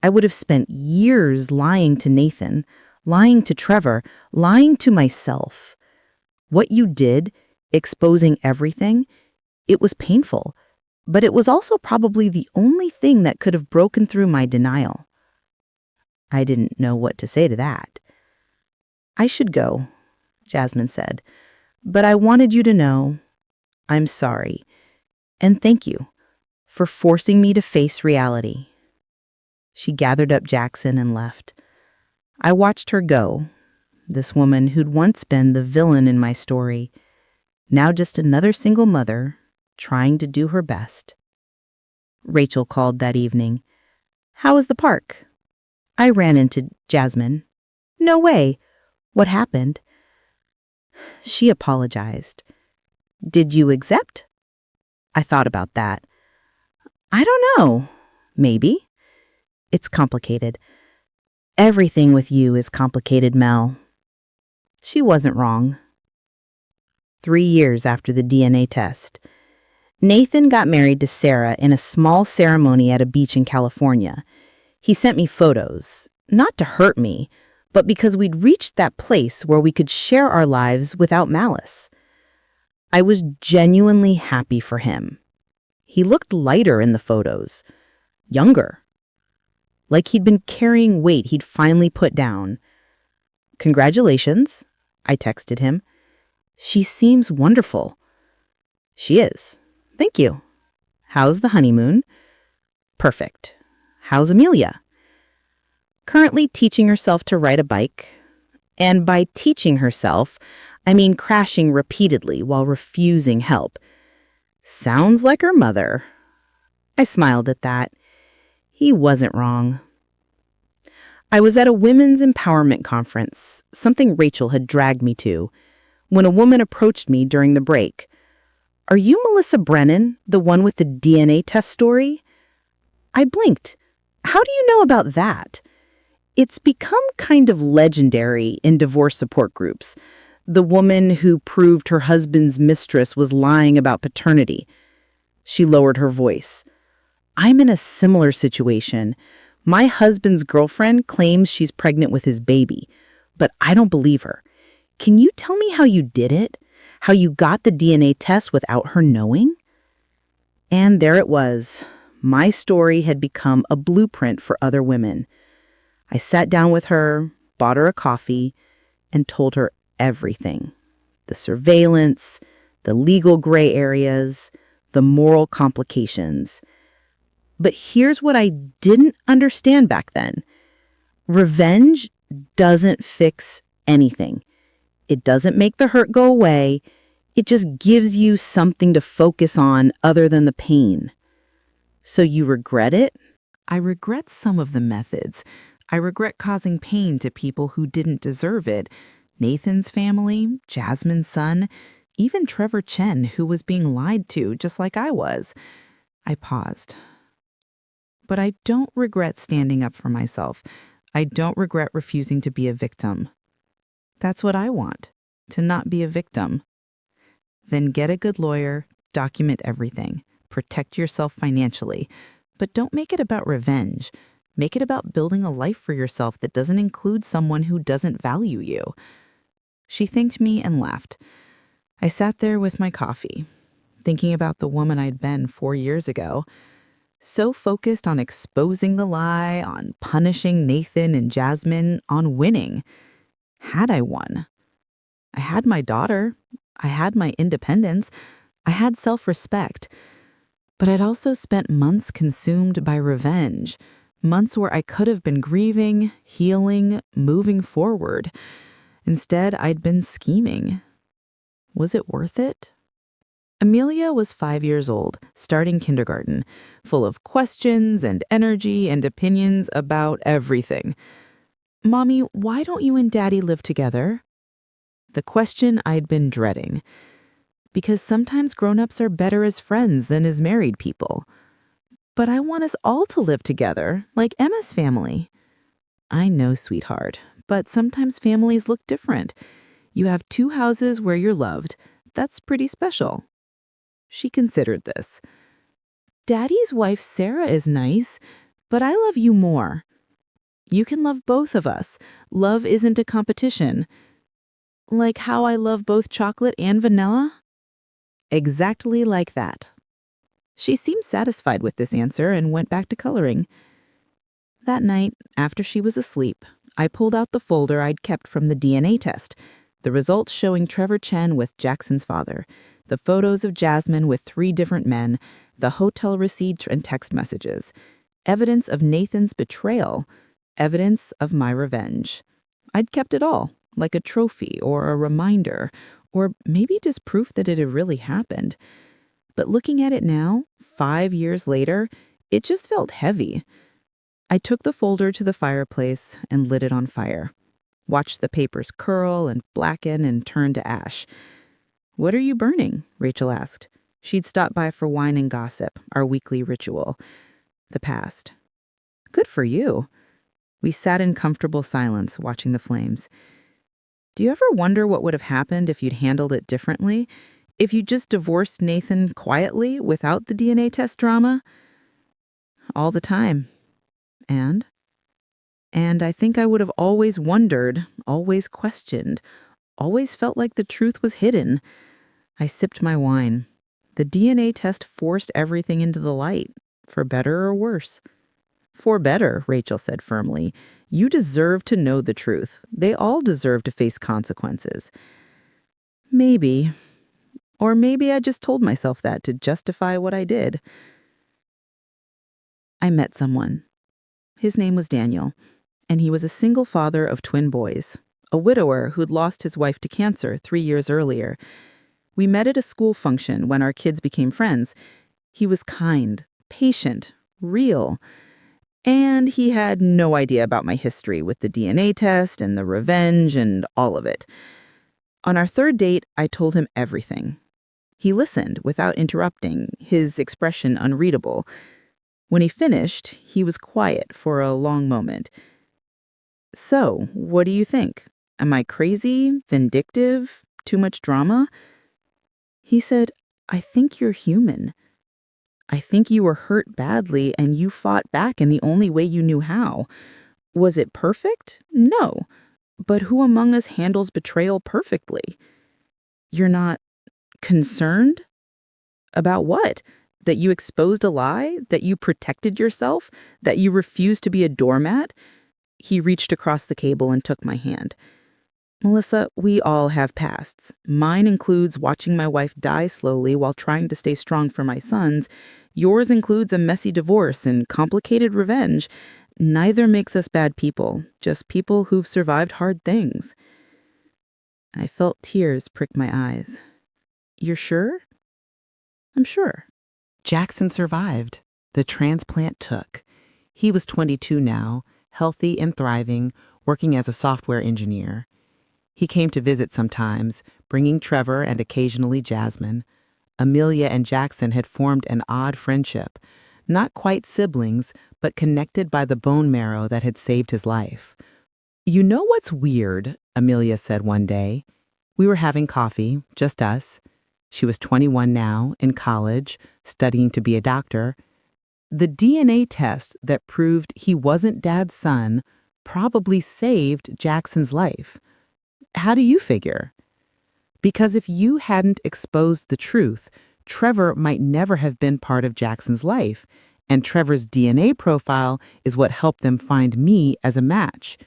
I would have spent years lying to Nathan, lying to Trevor, lying to myself. What you did, exposing everything, it was painful, but it was also probably the only thing that could have broken through my denial. I didn't know what to say to that. I should go, Jasmine said, but I wanted you to know I'm sorry, and thank you for forcing me to face reality. She gathered up Jackson and left. I watched her go, this woman who'd once been the villain in my story, now just another single mother trying to do her best. Rachel called that evening. How was the park? I ran into Jasmine. No way. What happened? She apologized. Did you accept? I thought about that. I don't know. Maybe. It's complicated. Everything with you is complicated, Mel. She wasn't wrong. 3 years after the DNA test, Nathan got married to Sarah in a small ceremony at a beach in California. He sent me photos, not to hurt me, but because we'd reached that place where we could share our lives without malice. I was genuinely happy for him. He looked lighter in the photos, younger. Like he'd been carrying weight he'd finally put down. Congratulations, I texted him. She seems wonderful. She is. Thank you. How's the honeymoon? Perfect. How's Amelia? Currently teaching herself to ride a bike. And by teaching herself, I mean crashing repeatedly while refusing help. Sounds like her mother. I smiled at that. He wasn't wrong. I was at a women's empowerment conference, something Rachel had dragged me to, when a woman approached me during the break. Are you Melissa Brennan, the one with the DNA test story? I blinked. How do you know about that? It's become kind of legendary in divorce support groups. The woman who proved her husband's mistress was lying about paternity. She lowered her voice. I'm in a similar situation. My husband's girlfriend claims she's pregnant with his baby, but I don't believe her. Can you tell me how you did it? How you got the DNA test without her knowing? And there it was. My story had become a blueprint for other women. I sat down with her, bought her a coffee, and told her everything. The surveillance, the legal gray areas, the moral complications. But here's what I didn't understand back then. Revenge doesn't fix anything. It doesn't make the hurt go away. It just gives you something to focus on other than the pain. So you regret it? I regret some of the methods. I regret causing pain to people who didn't deserve it. Nathan's family, Jasmine's son, even Trevor Chen, who was being lied to just like I was. I paused. But I don't regret standing up for myself. I don't regret refusing to be a victim. That's what I want, to not be a victim. Then get a good lawyer, document everything, protect yourself financially, but don't make it about revenge. Make it about building a life for yourself that doesn't include someone who doesn't value you. She thanked me and left. I sat there with my coffee, thinking about the woman I'd been 4 years ago, so focused on exposing the lie, on punishing Nathan and Jasmine, on winning. Had I won? I had my daughter. I had my independence. I had self-respect. But I'd also spent months consumed by revenge, months where I could have been grieving, healing, moving forward. Instead, I'd been scheming. Was it worth it? Amelia was 5 years old, starting kindergarten, full of questions and energy and opinions about everything. "Mommy, why don't you and Daddy live together?" The question I'd been dreading. Because sometimes grown-ups are better as friends than as married people. But I want us all to live together, like Emma's family. I know, sweetheart, but sometimes families look different. You have 2 houses where you're loved. That's pretty special. She considered this. Daddy's wife Sarah is nice, but I love you more. You can love both of us. Love isn't a competition. Like how I love both chocolate and vanilla? Exactly like that. She seemed satisfied with this answer and went back to coloring. That night, after she was asleep, I pulled out the folder I'd kept from the DNA test, the results showing Trevor Chen with Jackson's father, the photos of Jasmine with 3 different men, the hotel receipt and text messages, evidence of Nathan's betrayal, evidence of my revenge. I'd kept it all, like a trophy or a reminder, or maybe just proof that it had really happened. But looking at it now, 5 years later, it just felt heavy. I took the folder to the fireplace and lit it on fire. Watched the papers curl and blacken and turn to ash. "What are you burning?" Rachel asked. She'd stopped by for wine and gossip, our weekly ritual. The past. "Good for you." We sat in comfortable silence, watching the flames. "Do you ever wonder what would have happened if you'd handled it differently? If you just divorced Nathan quietly without the DNA test drama?" "All the time. And I think I would have always wondered, always questioned, always felt like the truth was hidden." I sipped my wine. The DNA test forced everything into the light, for better or worse. "For better," Rachel said firmly. "You deserve to know the truth. They all deserve to face consequences." Maybe. Or maybe I just told myself that to justify what I did. I met someone. His name was Daniel, and he was a single father of twin boys, a widower who'd lost his wife to cancer 3 years earlier. We met at a school function when our kids became friends. He was kind, patient, real, and he had no idea about my history with the DNA test and the revenge and all of it. On our 3rd date, I told him everything. He listened without interrupting, his expression unreadable. When he finished, he was quiet for a long moment. "So, what do you think? Am I crazy, vindictive, too much drama?" He said, "I think you're human. I think you were hurt badly and you fought back in the only way you knew how. Was it perfect? No. But who among us handles betrayal perfectly? You're not concerned? About what? That you exposed a lie? That you protected yourself? That you refused to be a doormat?" He reached across the cable and took my hand. "Melissa, we all have pasts. Mine includes watching my wife die slowly while trying to stay strong for my sons. Yours includes a messy divorce and complicated revenge. Neither makes us bad people, just people who've survived hard things." I felt tears prick my eyes. "You're sure?" "I'm sure." Jackson survived. The transplant took. He was 22 now, healthy and thriving, working as a software engineer. He came to visit sometimes, bringing Trevor and occasionally Jasmine. Amelia and Jackson had formed an odd friendship, not quite siblings, but connected by the bone marrow that had saved his life. "You know what's weird?" Amelia said one day. We were having coffee, just us. She was 21 now, in college, studying to be a doctor. The DNA test that proved he wasn't Dad's son probably saved Jackson's life. How do you figure? Because if you hadn't exposed the truth, Trevor might never have been part of Jackson's life, and Trevor's DNA profile is what helped them find me as a match.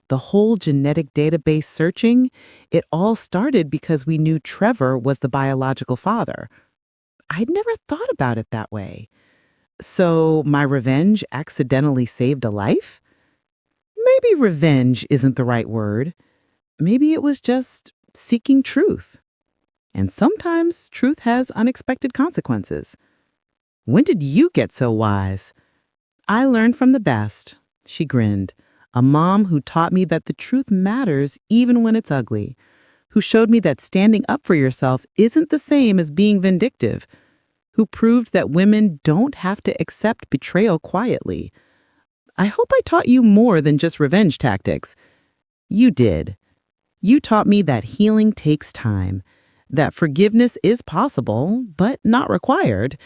The whole genetic database searching, it all started because we knew Trevor was the biological father. I'd never thought about it that way. So my revenge accidentally saved a life? Maybe revenge isn't the right word. Maybe it was just seeking truth. And sometimes truth has unexpected consequences. When did you get so wise? I learned from the best, she grinned. A mom who taught me that the truth matters even when it's ugly, who showed me that standing up for yourself isn't the same as being vindictive, who proved that women don't have to accept betrayal quietly. I hope I taught you more than just revenge tactics. You did. You taught me that healing takes time, that forgiveness is possible, but not required,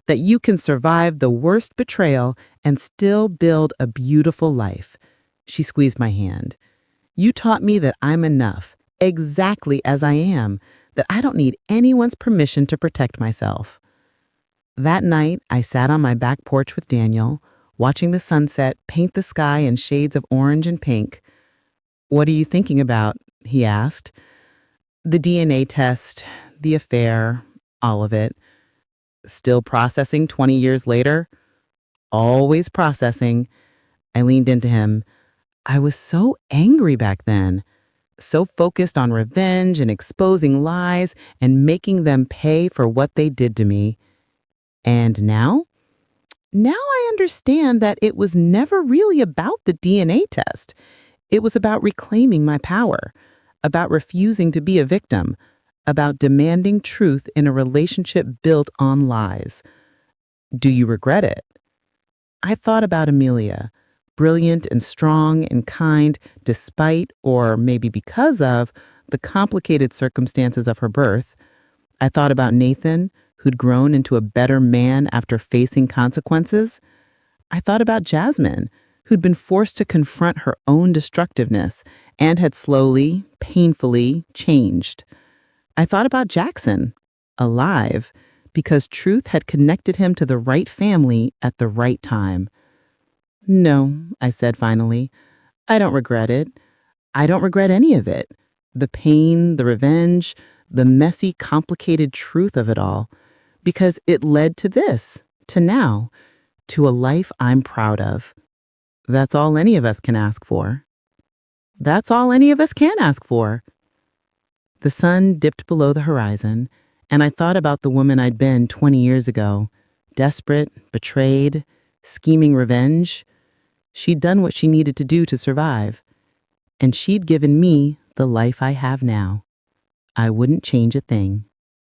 that you can survive the worst betrayal and still build a beautiful life. She squeezed my hand. You taught me that I'm enough, exactly as I am, that I don't need anyone's permission to protect myself. That night, I sat on my back porch with Daniel, watching the sunset paint the sky in shades of orange and pink. "What are you thinking about?" he asked. "The DNA test, the affair, all of it. Still processing 20 years later?" "Always processing." I leaned into him. I was so angry back then, so focused on revenge and exposing lies and making them pay for what they did to me. And now? Now I understand that it was never really about the DNA test. It was about reclaiming my power, about refusing to be a victim, about demanding truth in a relationship built on lies. Do you regret it? I thought about Amelia, brilliant and strong and kind despite, or maybe because of, the complicated circumstances of her birth. I thought about Nathan, who'd grown into a better man after facing consequences. I thought about Jasmine, who'd been forced to confront her own destructiveness and had slowly, painfully changed. I thought about Jackson, alive, because truth had connected him to the right family at the right time. "No," I said finally. "I don't regret it. I don't regret any of it. The pain, the revenge, the messy, complicated truth of it all. Because it led to this, to now, to a life I'm proud of. That's all any of us can ask for. That's all any of us can ask for." The sun dipped below the horizon, and I thought about the woman I'd been 20 years ago, desperate, betrayed, scheming revenge. She'd done what she needed to do to survive, and she'd given me the life I have now. I wouldn't change a thing.